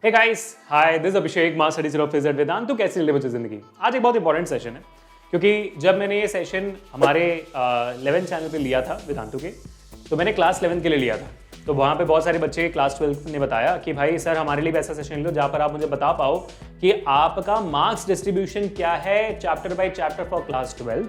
Hey guys, hi, this Abhishek, master teacher of physics Vedantu. तो कैसे चल बच्चे जिंदगी? आज एक बहुत इंपॉर्टेंट सेशन है, क्योंकि जब मैंने ये सेशन हमारे 11 चैनल पे लिया था वेदांतु के, तो मैंने क्लास 11 के लिए लिया था। तो वहाँ पे बहुत सारे बच्चे क्लास 12 ने बताया कि भाई सर हमारे लिए भी ऐसा सेशन लो जहाँ पर आप मुझे बता पाओ कि आपका मार्क्स डिस्ट्रीब्यूशन क्या है chapter by chapter for class 12।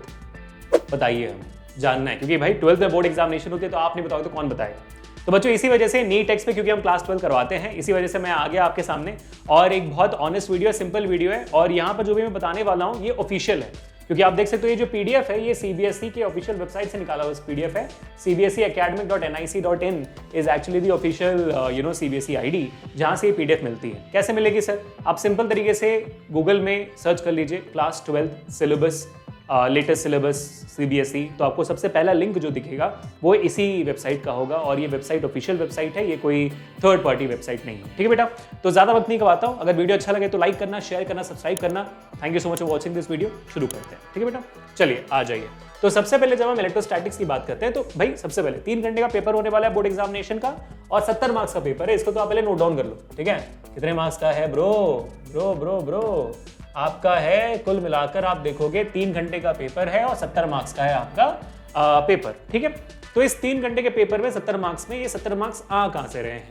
बताइए, हम जानना है, क्योंकि भाई 12th में बोर्ड एग्जामिनेशन होती है, तो आप नहीं बताओगे तो कौन बताएगा। तो बच्चों इसी वजह से नीट टेक्स्ट पे, क्योंकि हम क्लास 12 करवाते हैं, इसी वजह से मैं आ गया आपके सामने और एक बहुत ऑनेस्ट वीडियो है, सिंपल वीडियो है। और यहाँ पर जो भी मैं बताने वाला हूँ ये ऑफिशियल है, क्योंकि आप देख सकते हो ये जो पीडीएफ है ये सीबीएसई के ऑफिशियल वेबसाइट से निकाला हुआ पीडीएफ है। cbseacademic.nic.in is actually the official CBSE ID, जहां से ये पीडीएफ मिलती है। कैसे मिलेगी सर? आप सिंपल तरीके से गूगल में सर्च कर लीजिए class 12 syllabus, latest syllabus CBSE, तो आपको सबसे पहला लिंक जो दिखेगा वो इसी वेबसाइट का होगा। और ये वेबसाइट ऑफिशियल वेबसाइट है, ये कोई थर्ड पार्टी वेबसाइट नहीं है। ठीक है बेटा, तो ज़्यादा वक्त नहीं गवाता हूँ। अगर वीडियो अच्छा लगे तो लाइक करना, शेयर करना, सब्सक्राइब करना। Thank you so much for watching this video. शुरू करते हैं। ठीक है बेटा, चलिए आ जाइए। तो सबसे पहले जब हम इलेक्ट्रोस्टैटिक्स की बात करते हैं, तो भाई सबसे पहले 3 घंटे का पेपर होने वाला है बोर्ड एग्जामिनेशन का, और 70 मार्क्स का पेपर है। इसको तो आप पहले नोट डाउन कर लो। ठीक है, कितने मार्क्स का है ब्रो? ब्रो ब्रो ब्रो आपका है कुल मिलाकर आप देखोगे 3 घंटे का पेपर है और 70 मार्क्स का है आपका पेपर। ठीक है, तो इस 3 घंटे के पेपर में 70 मार्क्स में ये 70 मार्क्स आ कहां से रहे हैं?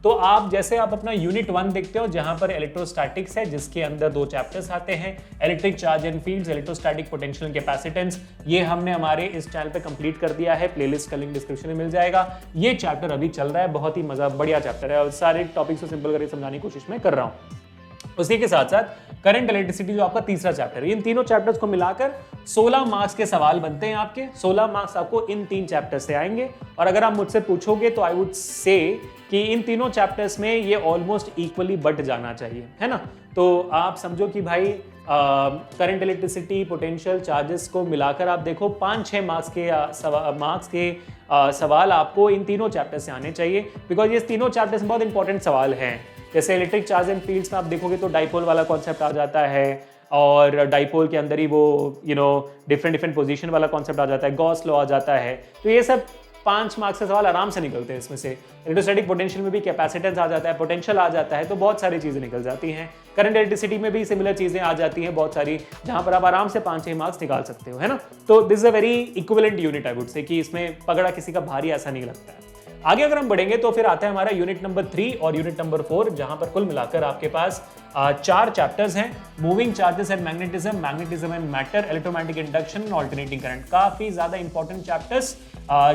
तो आप जैसे आप अपना यूनिट 1 देखते हो, जहां पर इलेक्ट्रोस्टैटिक्स है, जिसके अंदर 2 चैप्टर्स आते हैं, electric charge and fields, electrostatic potential capacitance. ये हमने हमारे इस चैनल पे कंप्लीट कर दिया है, प्लेलिस्ट का लिंक डिस्क्रिप्शन में मिल जाएगा। ये चैप्टर अभी चल रहा है, बहुत ही बढ़िया चैप्टर है और सारे टॉपिक्स को सिंपल करके समझाने की कोशिश मैं कर रहा हूँ। उसी के साथ साथ करंट इलेक्ट्रिसिटी जो आपका तीसरा चैप्टर है, इन तीनों चैप्टर्स को मिलाकर 16 मार्क्स के सवाल बनते हैं आपके। 16 मार्क्स आपको इन 3 चैप्टर से आएंगे। और अगर आप मुझसे पूछोगे तो आई वुड से कि इन तीनों चैप्टर्स में ये ऑलमोस्ट इक्वली बट जाना चाहिए, है ना। तो आप समझो कि भाई करंट इलेक्ट्रिसिटी, पोटेंशियल, चार्जेस को मिलाकर आप देखो 5-6 मार्क्स के सवाल आपको इन तीनों चैप्टर से आने चाहिए, बिकॉज ये तीनों चैप्टर्स में बहुत इंपॉर्टेंट सवाल हैं। जैसे इलेक्ट्रिक चार्ज एंड फील्ड्स में आप देखोगे तो डाइपोल वाला कॉन्सेप्ट आ जाता है, और डाइपोल के अंदर ही वो डिफरेंट पोजीशन वाला कॉन्सेप्ट आ जाता है, गॉस लॉ आ जाता है। तो ये सब 5 मार्क्स के सवाल आराम से निकलते हैं इसमें से। इलेक्ट्रोस्टैटिक पोटेंशियल में भी कैपेसिटेंस आ जाता है, पोटेंशियल आ जाता है, तो बहुत सारी चीज़ें निकल जाती हैं। करंट इलेक्ट्रिसिटी में भी सिमिलर चीज़ें आ जाती हैं बहुत सारी, जहां पर आप आराम से 5-6 मार्क्स निकाल सकते हो, है ना। तो this is a very equivalent unit, I would say, कि इसमें पगड़ा किसी का भारी ऐसा नहीं लगता है। आगे अगर हम बढ़ेंगे तो फिर आता है हमारा यूनिट नंबर 3 और यूनिट नंबर 4, जहां पर कुल मिलाकर आपके पास 4 चैप्टर्स हैं। Moving charges and magnetism, magnetism and matter, electromagnetic induction, alternating current. काफी ज्यादा इंपॉर्टेंट चैप्टर्स,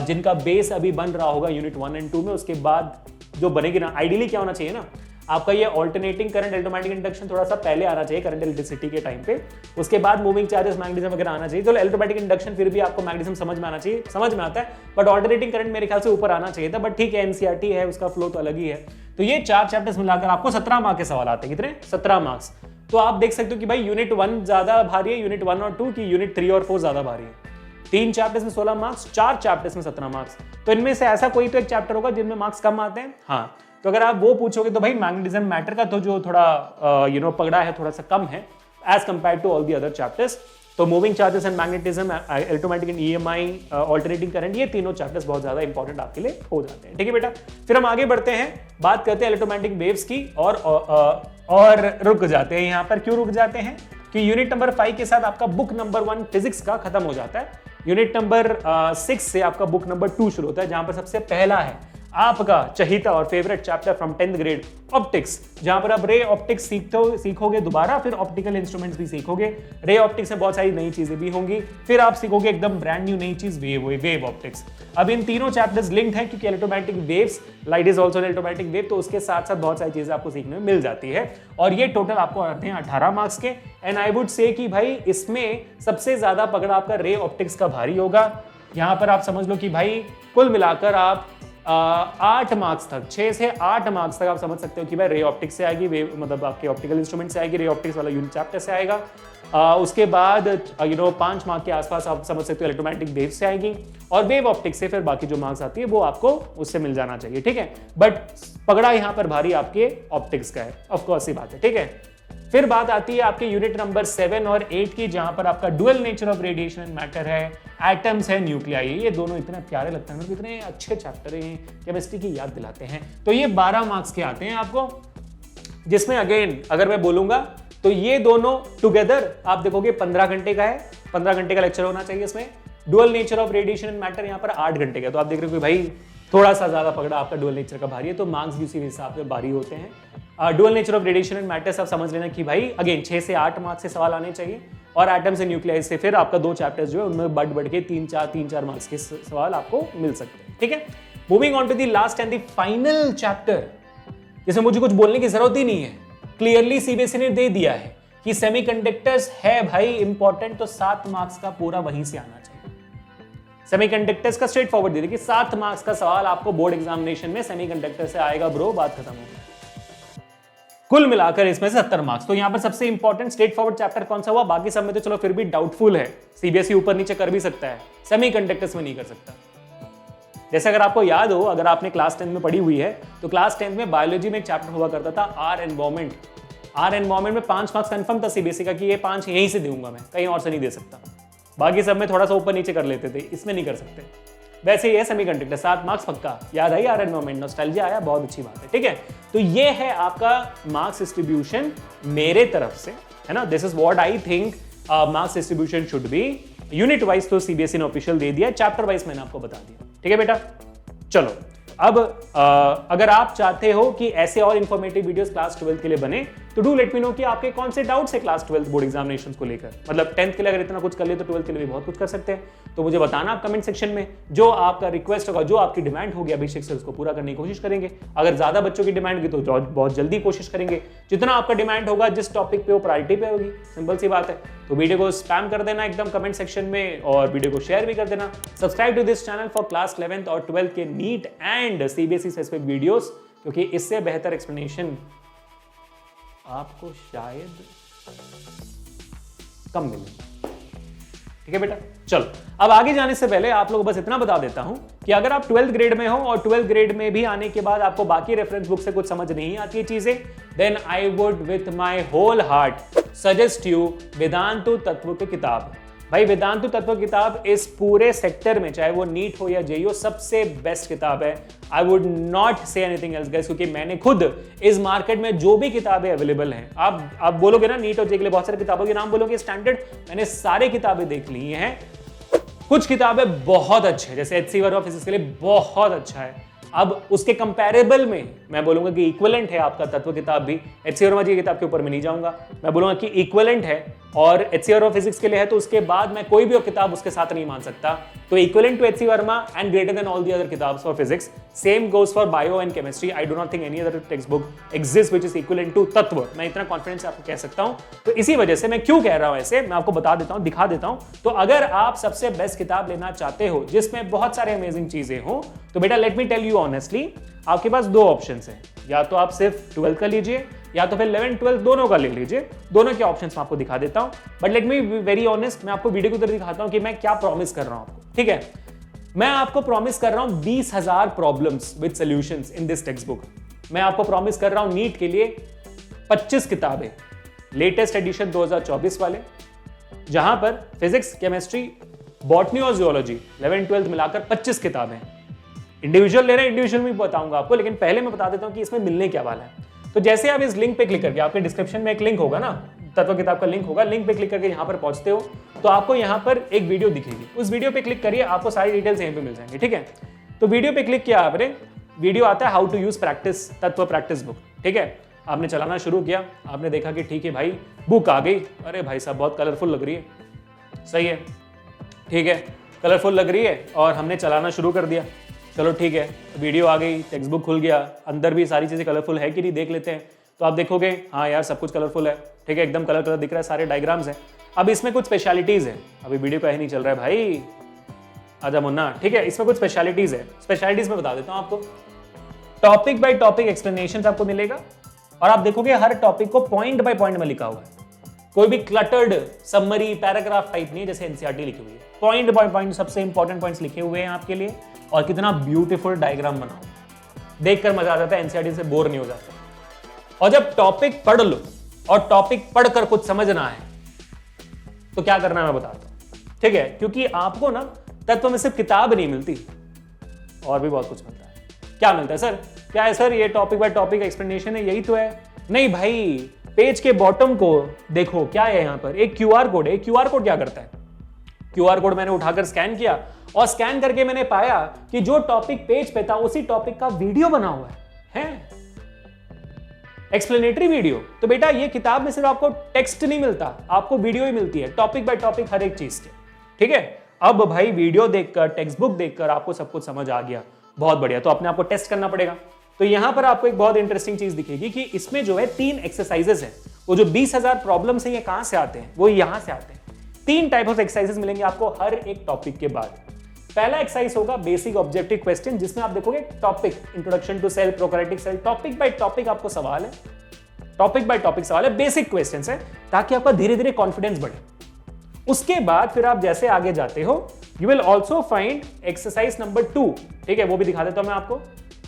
जिनका बेस अभी बन रहा होगा यूनिट 1 एंड 2 में। उसके बाद जो बनेगी ना, आइडियली क्या होना चाहिए ना, आपका ये ऑल्टरनेटिंग करंट, इलेक्ट्रोमैग्नेटिक इंडक्शन थोड़ा सा पहले आना चाहिए करंट इलेक्ट्रिसिटी के टाइम पे। उसके बाद मूविंग चार्जेस, मैग्नेटिज्म वगैरह आना चाहिए। तो इलेक्ट्रोमैग्नेटिक इंडक्शन फिर भी आपको मैग्नेटिज्म समझ में आना चाहिए, समझ में आता है, बट ऑल्टरनेटिंग करंट मेरे ख्याल से ऊपर आना चाहिए था। बट ठीक है, एनसीईआरटी है, उसका फ्लो तो अलग ही है। तो ये 4 चैप्टर्स मिलाकर आपको 17 मार्क्स के सवाल आते हैं। कितने? 17 मार्क्स। तो आप देख सकते हो कि भाई यूनिट 1 ज्यादा भारी है, यूनिट 1 और 2 की, यूनिट 3 और 4 ज्यादा भारी है। 3 चैप्टर्स में 16 मार्क्स, 4 चैप्टर्स में 17 मार्क्स। तो इनमें से ऐसा कोई तो एक चैप्टर होगा जिनमें मार्क्स कम आते हैं। हाँ, तो अगर आप वो पूछोगे तो भाई मैग्नेटिज्म मैटर का तो जो थोड़ा पगड़ा है, थोड़ा सा कम है as compare to all the other chapters. तो moving charges and magnetism, electromagnetic and EMI, alternating current, ये तीनों चैप्टर्स बहुत ज्यादा इंपॉर्टेंट आपके लिए हो जाते हैं। ठीक है बेटा, फिर हम आगे बढ़ते हैं, बात करते हैं इलेक्ट्रोमैग्नेटिक वेव्स की, और रुक जाते हैं यहाँ पर। क्यों रुक जाते हैं? कि यूनिट नंबर 5 के साथ आपका बुक नंबर 1 फिजिक्स का खत्म हो जाता है। यूनिट नंबर 6 से आपका बुक नंबर 2 शुरू होता है, जहां पर सबसे पहला है आपका चहीता और favourite chapter from 10th grade, optics, जहां पर आप रे ऑप्टिक्स सीखोगे दोबारा, फिर ऑप्टिकल इंस्ट्रूमेंट्स भी सीखोगे। रे ऑप्टिक्स में बहुत सारी नई चीजें भी होंगी, फिर आप सीखोगे एकदम ब्रांड न्यू नई चीज, वेव ऑप्टिक्स। अब इन तीनों चैप्टर्स लिंक्ड हैं, क्योंकि electromagnetic waves, light is also electromagnetic wave, तो उसके साथ साथ बहुत सारी चीजें आपको सीखने में मिल जाती है। और ये टोटल आपको आते हैं 18 मार्क्स के। एंड आई वुड से कि भाई इसमें सबसे ज्यादा पकड़ा आपका रे ऑप्टिक्स का भारी होगा। यहां पर आप समझ लो कि भाई कुल मिलाकर आप 8 मार्क्स तक, 6 से 8 मार्क्स तक आप समझ सकते हो कि भाई रे ऑप्टिक्स से आएगी, वे मतलब आपके ऑप्टिकल इंस्ट्रूमेंट से आएगी, रे ऑप्टिक्स वाला यूनिट चैप्टर से आएगा। उसके बाद 5 मार्क के आसपास आप समझ सकते हो इलेक्ट्रोमैग्नेटिक वेव से आएगी, और वेव ऑप्टिक्स से फिर बाकी जो मार्क्स आती है वो आपको उससे मिल जाना चाहिए। ठीक है, बट पगड़ा यहाँ पर भारी आपके ऑप्टिक्स का है, ऑफकोर्स ही बात है। ठीक है, फिर बात आती है आपके यूनिट नंबर 7 और 8 की, जहां पर आपका dual nature of radiation and matter है, एटम्स है, न्यूक्लियाई। ये दोनों इतने प्यारे लगते हैं, इतने अच्छे चैप्टर हैं, केमिस्ट्री की याद दिलाते हैं। तो ये 12 मार्क्स के आते हैं आपको। जिसमें अगेन अगर मैं बोलूंगा तो ये दोनों टुगेदर आप देखोगे 15 घंटे का है, 15 घंटे का लेक्चर होना चाहिए इसमें। Dual nature of radiation and matter यहाँ पर 8 घंटे का, तो आप देख रहे हो कि भाई थोड़ा सा ज्यादा पकड़ा आपका डुअल नेचर का भारी है, तो मार्क्स भी उसी हिसाब से भारी होते हैं। Dual nature of radiation and matter सब समझ लेना कि भाई अगेन 6 से 8 मार्क्स से सवाल आने चाहिए, और एटम्स एंड न्यूक्लियस से फिर आपका 2 चैप्टर्स जो है उनमें बढ़ के 3-4 मार्क्स के सवाल आपको मिल सकते हैं। ठीक है, moving on to the last and the final chapter, जिसमें मुझे कुछ बोलने की जरूरत ही नहीं है, क्लियरली सीबीएसई ने दे दिया है कि सेमीकंडक्टर्स है भाई इंपॉर्टेंट, तो 7 मार्क्स का पूरा वहीं से आना चाहिए। सेमीकंडक्टर्स का स्ट्रेट फॉरवर्ड दे दिया कि 7 मार्क्स का सवाल आपको बोर्ड एग्जामिनेशन में सेमीकंडक्टर से आएगा ब्रो, बात खत्म हो गई। कुल मिलाकर इसमें से 70 मार्क्स। तो यहां पर सबसे इंपॉर्टेंट स्ट्रेट फॉरवर्ड चैप्टर कौन सा हुआ? बाकी सब में तो चलो फिर भी डाउटफुल है, सीबीएसई ऊपर नीचे कर भी सकता है, सेमीकंडक्टर्स में नहीं कर सकता। जैसे अगर आपको याद हो, अगर आपने क्लास 10 में पढ़ी हुई है, तो क्लास 10 में बायोलॉजी में एक चैप्टर हुआ करता था आर एनवायरमेंट। आर एनवायरमेंट में 5 मार्क्स कंफर्म था सीबीएसई का कि ये 5 यहीं से दूंगा मैं, कहीं और से नहीं दे सकता। बाकी सब में थोड़ा सा ऊपर नीचे कर लेते थे, इसमें नहीं कर सकते। वैसे ही है सेमीकंडक्टर, 7 मार्क्स पक्का। याद आई आर एनवायरमेंट, नॉस्टैल्जिया आया, बहुत अच्छी बात है। ठीक है, तो ये है आपका मार्क्स डिस्ट्रीब्यूशन मेरे तरफ से, है ना। This is what I think marks distribution should be. Unit wise तो सीबीएसई ने ऑफिशियल दे दिया, चैप्टर वाइज मैंने आपको बता दिया। ठीक है बेटा, चलो अब अगर आप चाहते हो कि ऐसे और इंफॉर्मेटिव वीडियोस क्लास 12 के लिए बने, तो डू लेट मी नो कि आपके कौन से डाउट्स है क्लास 12 बोर्ड एग्जामिनेशंस को लेकर। मतलब 10th के लिए अगर इतना कुछ कर लिए तो 12th के लिए भी बहुत कुछ कर सकते हैं। तो मुझे बताना आप कमेंट सेक्शन में, जो आपका रिक्वेस्ट होगा, जो आपकी डिमांड होगी अभिषेक से, उसको पूरा करने की कोशिश करेंगे। अगर ज्यादा बच्चों की डिमांड होगी तो बहुत जल्दी कोशिश करेंगे। जितना आपका डिमांड होगा, जिस टॉपिक पे वो प्रायोरिटी पे होगी, सिंपल सी बात है। तो वीडियो को स्पैम कर देना एकदम कमेंट सेक्शन में, और वीडियो को शेयर भी कर देना। Subscribe to this channel for class 11th और 12th के NEET and CBSE specific videos, क्योंकि इससे बेहतर एक्सप्लेनेशन आपको शायद कम मिले। ठीक है बेटा, चलो अब आगे जाने से पहले आप लोग बस इतना बता देता हूं कि अगर आप 12th ग्रेड में हो और 12th ग्रेड में भी आने के बाद आपको बाकी रेफरेंस बुक से कुछ समझ नहीं आती चीजें, then I would with my whole heart suggest you Vedantu Tatva की किताब। भाई वेदांतु तत्व किताब इस पूरे सेक्टर में, चाहे वो नीट हो या जेईई हो, सबसे बेस्ट किताब है। I would not say anything else guys, क्योंकि मैंने खुद इस मार्केट में जो भी किताबें अवेलेबल हैं, आप बोलोगे ना नीट और जेईई के लिए बहुत सारी किताबों के नाम बोलोगे स्टैंडर्ड, मैंने सारे किताबें देख ली हैं। कुछ किताबें बहुत अच्छे हैं, जैसे एचसी वर्मा फिजिक्स के लिए बहुत अच्छा है। अब उसके कंपैरेबल में मैं बोलूंगा कि इक्विवेलेंट है आपका तत्व किताब भी। एचसी वर्मा जी की किताब के ऊपर मैं नहीं जाऊंगा, मैं बोलूंगा कि इक्विवेलेंट है, और एचसी वर्मा फिजिक्स के लिए है, तो उसके बाद मैं कोई भी और किताब उसके साथ नहीं मान सकता। तो equivalent to HC Verma and greater than all the other किताब्स for physics. Same goes for bio and chemistry. I do not think any other text book exist which is equivalent to Tattva. मैं इतना कॉन्फिडेंस से आपको कह सकता हूं। तो इसी वजह से मैं क्यों कह रहा हूं ऐसे, मैं आपको बता देता हूं, दिखा देता हूं। तो अगर आप सबसे बेस्ट किताब लेना चाहते हो जिसमें बहुत सारे अमेजिंग चीजें हो, तो बेटा let me tell you honestly, आपके पास 2 ऑप्शंस हैं। या तो आप सिर्फ 12th का लीजिए, या तो फिर 11th 12th दोनों का ले लीजिए। दोनों के ऑप्शंस मैं आपको दिखा देता हूं। But let me be very honest, मैं आपको वीडियो के उधर दिखाता हूं कि मैं क्या प्रॉमिस कर रहा हूं आपको। ठीक है, मैं आपको प्रॉमिस कर रहा हूं 20,000 problems with solutions in this text book. मैं आपको प्रॉमिस कर रहा हूं नीट के लिए 25 किताबें, लेटेस्ट एडिशन 2024 वाले, जहां पर फिजिक्स, केमिस्ट्री, बॉटनी और जियोलॉजी 11th 12th मिलाकर 25 किताबें। इंडिविजुअल ले रहे हैं, इंडिविजुअल में बताऊंगा आपको, लेकिन पहले मैं बता देता हूं कि इसमें मिलने क्या वाला है। तो जैसे आप इस लिंक पे क्लिक करके, आपके डिस्क्रिप्शन में एक लिंक होगा ना, तत्व किताब का लिंक होगा, लिंक पे क्लिक करके यहां पर पहुंचते हो तो आपको यहां पर एक वीडियो दिखेगी। उस वीडियो पे क्लिक करिए, आपको सारी डिटेल्स यहीं पे मिल जाएंगे। ठीक है, तो वीडियो पे क्लिक किया आपने, वीडियो आता है हाउ टू यूज प्रैक्टिस तत्व प्रैक्टिस बुक। ठीक है, आपने चलाना शुरू किया, आपने देखा कि ठीक है भाई बुक आ गई, अरे भाई साहब बहुत कलरफुल लग रही है, सही है, ठीक है, कलरफुल लग रही है, और हमने चलाना शुरू कर दिया। चलो ठीक है, वीडियो आ गई, टेक्स्ट बुक खुल गया, अंदर भी सारी चीज़ें कलरफुल है कि नहीं देख लेते हैं। तो आप देखोगे हाँ यार सब कुछ कलरफुल है, ठीक है, एकदम कलर दिख रहा है, सारे डायग्राम्स हैं। अब इसमें कुछ स्पेशलिटीज़ है, अभी वीडियो का ही नहीं चल रहा है भाई, आजा मुन्ना। ठीक है, इसमें कुछ स्पेशलिटीज़ है, स्पेशलिटीज़ में बता देता हूँ आपको। टॉपिक बाय टॉपिक एक्सप्लेनेशन आपको मिलेगा, और आप देखोगे हर टॉपिक को पॉइंट बाय पॉइंट में लिखा हुआ है। कोई भी क्लटर्ड समरी पैराग्राफ टाइप नहीं है जैसे एनसीईआरटी लिखी हुई है। पॉइंट बाय पॉइंट सबसे इंपॉर्टेंट पॉइंट्स लिखे हुए हैं आपके लिए, और कितना ब्यूटीफुल डायग्राम बनाओ, देखकर मजा आ जाता है, एनसीईआरटी से बोर नहीं हो जाता। और जब टॉपिक पढ़ लो और टॉपिक पढ़कर कुछ समझना है तो क्या करना है मैं बताता हूं। ठीक है, क्योंकि आपको ना तत्व में सिर्फ किताब नहीं मिलती, और भी बहुत कुछ मिलता है। क्या मिलता है सर? क्या है सर? ये टॉपिक बाय टॉपिक एक्सप्लेनेशन है, यही तो है। नहीं भाई, पेज के बॉटम को देखो क्या है, यहां पर एक क्यूआर कोड है। क्यूआर कोड क्या करता है? क्यूआर कोड मैंने उठाकर स्कैन किया और स्कैन करके मैंने पाया कि जो टॉपिक पेज पे था उसी टॉपिक का वीडियो बना हुआ है एक्सप्लेनेटरी वीडियो। तो बेटा ये किताब में सिर्फ आपको टेक्स्ट नहीं मिलता, आपको वीडियो ही मिलती है, टॉपिक बाय टॉपिक हर एक चीज के। ठीक है, अब भाई वीडियो देखकर, टेक्स्ट बुक देखकर आपको सब कुछ समझ आ गया, बहुत बढ़िया। तो अपने आपको टेस्ट करना पड़ेगा। तो यहां पर आपको एक बहुत इंटरेस्टिंग चीज दिखेगी कि इसमें जो है 3 एक्सरसाइजेस हैं। वो जो 20,000 प्रॉब्लम्स हैं ये कहां से आते हैं? वो यहां से आते हैं। 3 टाइप ऑफ एक्सरसाइजेस मिलेंगे आपको हर एक टॉपिक के बाद। पहला एक्सरसाइज होगा बेसिक ऑब्जेक्टिव क्वेश्चन, जिसमें आप देखोगे topic, introduction to cell, prokaryotic cell, topic by topic आपको सवाल है, टॉपिक बाय टॉपिक सवाल है, बेसिक क्वेश्चंस है, ताकि आपका धीरे धीरे कॉन्फिडेंस बढ़े। उसके बाद फिर आप जैसे आगे जाते हो, you will also find exercise number 2। ठीक है, वो भी दिखा देता हूं मैं आपको।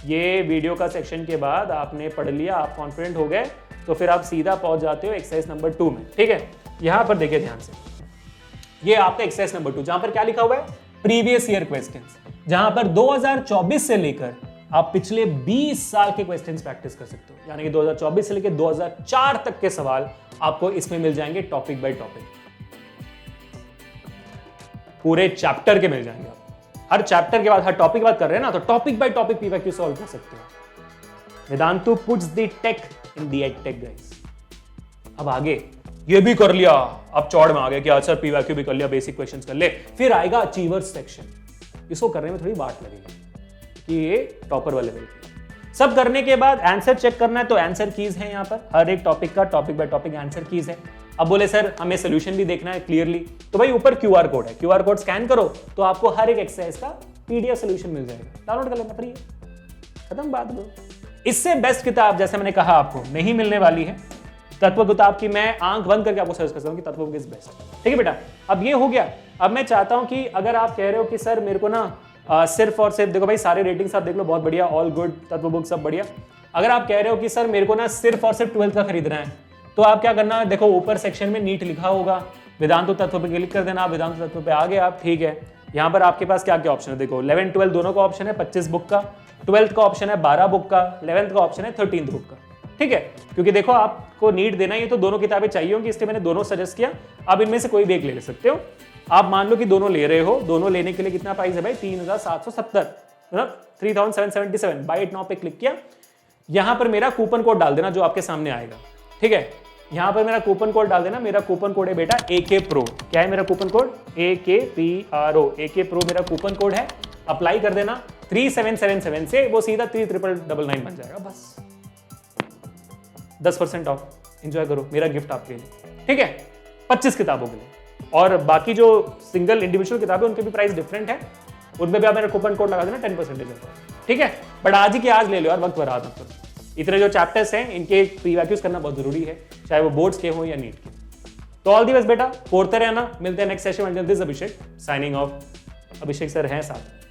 ये वीडियो का सेक्शन के बाद आपने पढ़ लिया, आप कॉन्फिडेंट हो गए, तो फिर आप सीधा पहुंच जाते हो एक्सरसाइज नंबर 2 में। ठीक है, यहां पर देखिए ध्यान से, ये आपका एक्सरसाइज नंबर 2, जहां पर क्या लिखा हुआ है? प्रीवियस ईयर क्वेश्चंस, जहां पर 2024 से लेकर आप पिछले 20 साल के क्वेश्चंस प्रैक्टिस कर सकते हो। यानी कि 2024 से लेकर 2004 तक के सवाल आपको इसमें मिल जाएंगे, टॉपिक बाय टॉपिक, पूरे चैप्टर के मिल जाएंगे। आप हर चैप्टर के बाद, हर टॉपिक के बाद कर रहे हैं ना, तो topic by topic PYQ solve कर सकते हो। Vedantu puts the tech in the edtech guys. अब आगे ये भी कर लिया, अब चौड़ में आ गया कि अच्छा पीवाईक्यू भी कर लिया, बेसिक क्वेश्चंस कर ले, फिर आएगा अचीवर्स सेक्शन। इसको करने में थोड़ी बाट लगेगी कि ये टॉपर वाले लेवल पे। सब करने के बाद आंसर चेक करना है, तो आंसर कीज है यहाँ पर, हर एक टॉपिक का topic by topic answer keys है। अब बोले सर हमें सोल्यूशन भी देखना है क्लियरली, तो भाई ऊपर क्यूआर कोड है, क्यूआर कोड स्कैन करो तो आपको हर एक एक्सरसाइज का पीडीएफ सोल्यूशन मिल जाएगा, डाउनलोड कर लेना, फ्री है, खत्म बात। इससे बेस्ट किताब जैसे मैंने कहा आपको नहीं मिलने वाली है। तत्व किताब की मैं आंख बंद करके आपको सजेस्ट करता हूं कि तत्व बुक इज बेस्ट। ठीक है बेटा, अब ये हो गया। अब मैं चाहता हूं कि अगर आप कह रहे हो कि सर मेरे को ना सिर्फ और सिर्फ, देखो भाई सारे रेटिंग्स आप देख लो, बहुत बढ़िया, ऑल गुड, तत्व बुक सब बढ़िया। अगर आप कह रहे हो कि सर मेरे को ना सिर्फ और सिर्फ 12th का खरीदना है, तो आप क्या करना, देखो ऊपर सेक्शन में नीट लिखा होगा, वेदांतु तत्व पे क्लिक कर देना, वेदांतु तत्व पे आ गए आप। ठीक है, यहाँ पर आपके पास क्या क्या ऑप्शन है, देखो 11 12 दोनों का ऑप्शन है 25 बुक का, 12th का ऑप्शन है 12 बुक का, 11th का ऑप्शन है 13th बुक का। ठीक है, क्योंकि देखो आपको नीट देना है तो दोनों किताबें चाहिए होंगी, इसलिए मैंने दोनों सजेस्ट किया। आप इनमें से कोई भी एक ले सकते हो। आप मान लो कि दोनों ले रहे हो, दोनों लेने के लिए कितना प्राइस है भाई? 3770, मतलब 3777। बाय इट नाउ पे क्लिक किया, यहां पर मेरा कूपन कोड डाल देना जो आपके सामने आएगा। ठीक है, यहां पर मेरा कूपन कोड डाल देना। मेरा कूपन कोड है बेटा AK Pro। क्या है मेरा coupon code? AKPRO, AK Pro मेरा कूपन कोड है। अप्लाई कर देना 3777 से, वो सीधा 3999 बन जाएगा, बस 10% ऑफ। एंजॉय करो, मेरा गिफ्ट आपके लिए। ठीक है, 25 किताबों के लिए। और बाकी जो सिंगल इंडिविजुअल किताबें उनके भी प्राइस डिफरेंट है, उनमें भी आप मेरा कूपन कोड लगा देना 10%। ठीक है, बट आज ही की आज ले लो यार, वक्त बर्बाद मत करो। इतने जो चैप्टर्स हैं इनके प्रीवैक्यूज करना बहुत जरूरी है, चाहे वो बोर्ड्स के हो या नीट के। तो ऑल दी बेस्ट बेटा, पढ़ते रहना। मिलते हैं नेक्स्ट सेशन में। This Abhishek signing off. Abhishek sir हैं साथ।